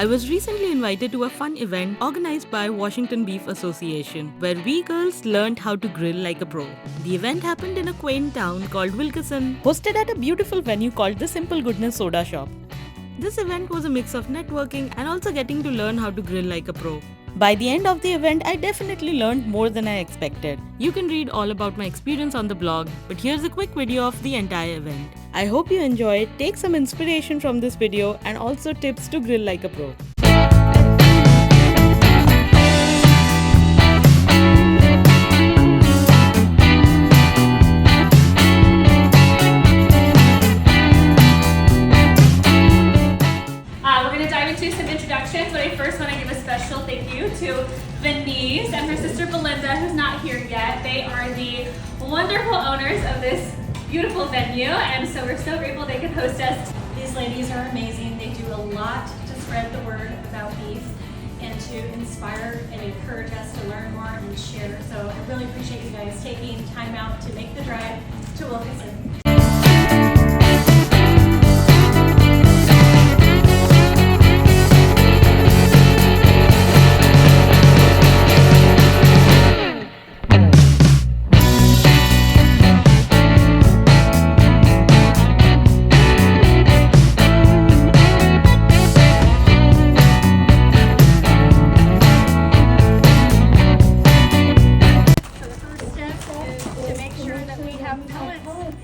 I was recently invited to a fun event organized by Washington Beef Association, where we girls learned how to grill like a pro. The event happened in a quaint town called Wilkeson, hosted at a beautiful venue called the Simple Goodness Soda Shop. This event was a mix of networking and also getting to learn how to grill like a pro. By the end of the event, I definitely learned more than I expected. You can read all about my experience on the blog, but here's a quick video of the entire event. I hope you enjoy it, take some inspiration from this video and also tips to grill like a pro. We're going to dive into some introductions, but I first want to give a special thank you to Venice and her sister Belinda, who's not here yet. They are the wonderful owners of this beautiful venue, and so we're so grateful they could host us. These ladies are amazing. They do a lot to spread the word about beef and to inspire and encourage us to learn more and share. So I really appreciate you guys taking time out to make the drive to Wilkeson.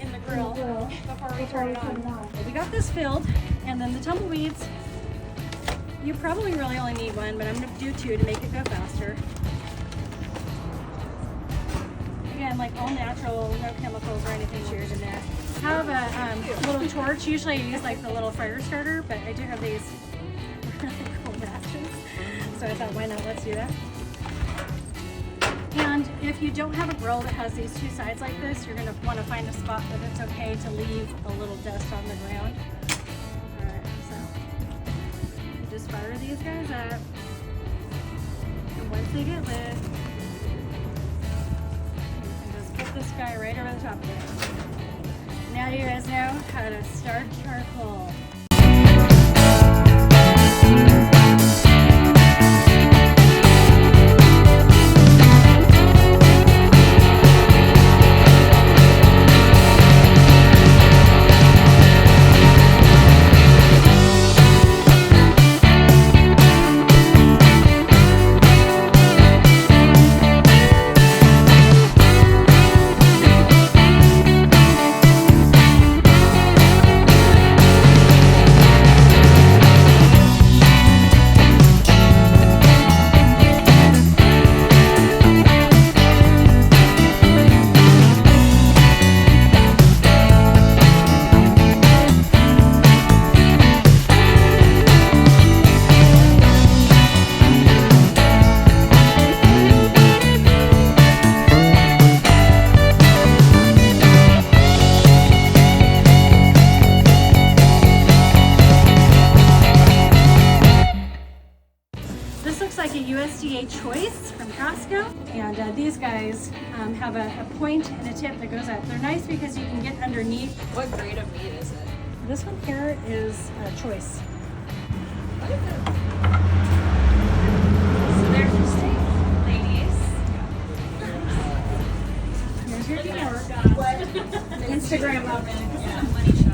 In the grill before we turn it on. We got this filled, and then the tumbleweeds, you probably really only need one, but I'm going to do two to make it go faster. Again, like all natural, no chemicals or anything weird in there. I have a little torch. Usually I use like the little fire starter, but I do have these really cool matches. So I thought, why not? Let's do that. And if you don't have a grill that has these two sides like this, you're going to want to find a spot that it's okay to leave a little dust on the ground. Alright, so you just fire these guys up. And once they get lit, you just put this guy right over the top of it. Now you guys know how to start charcoal. This looks like a USDA choice from Costco, and these guys have a point and a tip that goes up. They're nice because you can get underneath. What grade of meat is it? This one here is choice. So there's your steak, ladies. Here's your deal. Instagram moment. Yeah, money shot.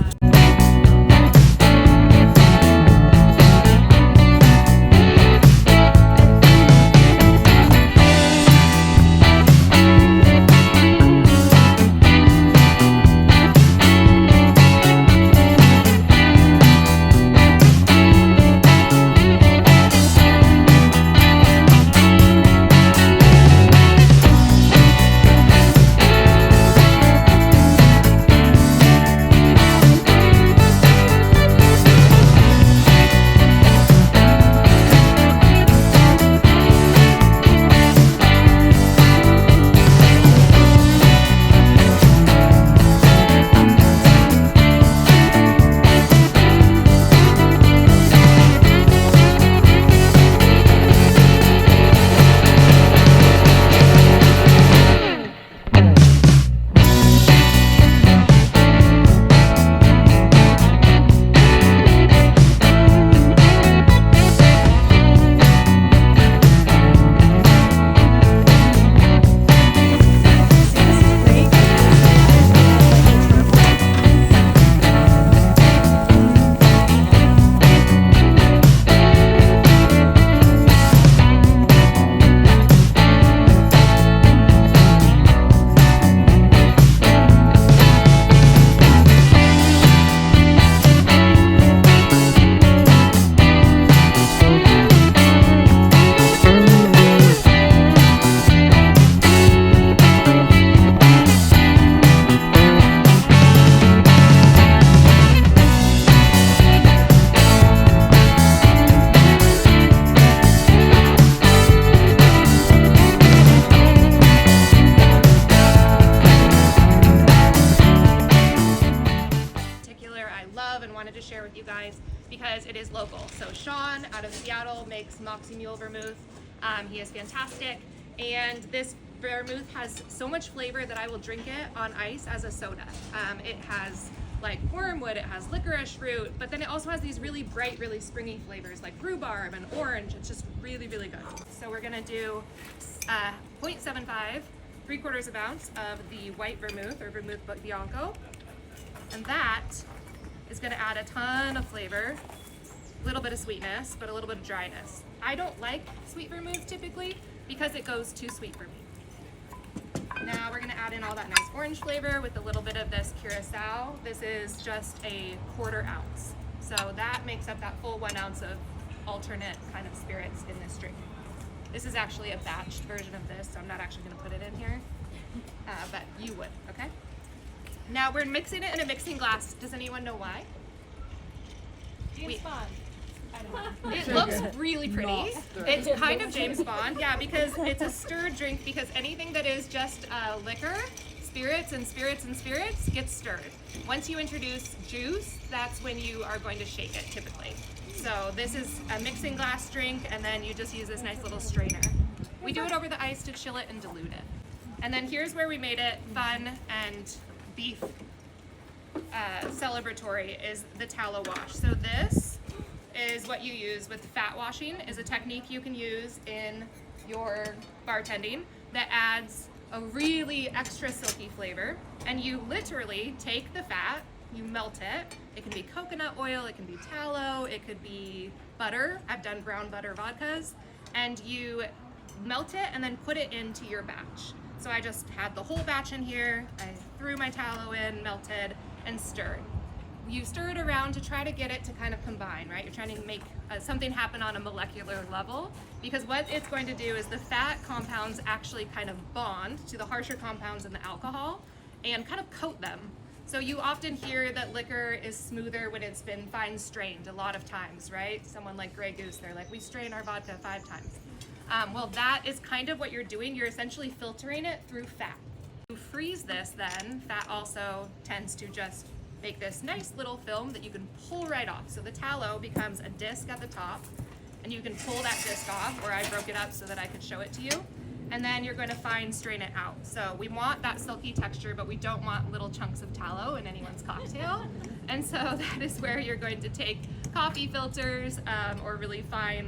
Seattle makes Moxie Mule Vermouth. He is fantastic. And this vermouth has so much flavor that I will drink it on ice as a soda. It has like wormwood, it has licorice root, but then it also has these really bright, really springy flavors like rhubarb and orange. It's just really, really good. So we're gonna do 0.75, 3/4 of ounce of the white vermouth or vermouth bianco. And that is gonna add a ton of flavor, a little bit of sweetness, but a little bit of dryness. I don't like sweet vermouth typically because it goes too sweet for me. Now we're gonna add in all that nice orange flavor with a little bit of this curacao. This is just a 1/4 ounce. So that makes up that full 1 ounce of alternate kind of spirits in this drink. This is actually a batched version of this, so I'm not actually gonna put it in here, but you would, okay? Now we're mixing it in a mixing glass. Does anyone know why? James Bond. It looks really pretty. It's kind of James Bond, yeah, because it's a stirred drink, because anything that is just liquor, spirits and spirits and spirits gets stirred. Once you introduce juice, that's when you are going to shake it typically. So this is a mixing glass drink, and then you just use this nice little strainer. We do it over the ice to chill it and dilute it. And then here's where we made it fun and beef celebratory is the tallow wash. So this is what you use with fat washing, is a technique you can use in your bartending that adds a really extra silky flavor. And you literally take the fat, you melt it. It can be coconut oil, it can be tallow, it could be butter. I've done brown butter vodkas. And you melt it and then put it into your batch. So I just had the whole batch in here, I threw my tallow in, melted, and stirred. You stir it around to try to get it to kind of combine, right? You're trying to make something happen on a molecular level, because what it's going to do is the fat compounds actually kind of bond to the harsher compounds in the alcohol and kind of coat them. So you often hear that liquor is smoother when it's been fine strained a lot of times, right? Someone like Grey Goose, they're like, we strain our vodka 5 times. Well, that is kind of what you're doing. You're essentially filtering it through fat. You freeze this then, fat also tends to just make this nice little film that you can pull right off. So the tallow becomes a disc at the top, and you can pull that disc off, or I broke it up so that I could show it to you. And then you're going to fine strain it out. So we want that silky texture, but we don't want little chunks of tallow in anyone's cocktail. And so that is where you're going to take coffee filters or really fine,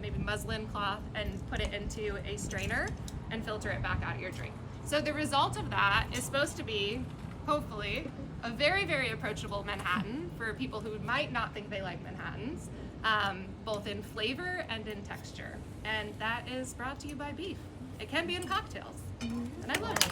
maybe muslin cloth, and put it into a strainer and filter it back out of your drink. So the result of that is supposed to be, hopefully, a very, very approachable Manhattan for people who might not think they like Manhattans, both in flavor and in texture. And that is brought to you by Beef. It can be in cocktails, and I love it.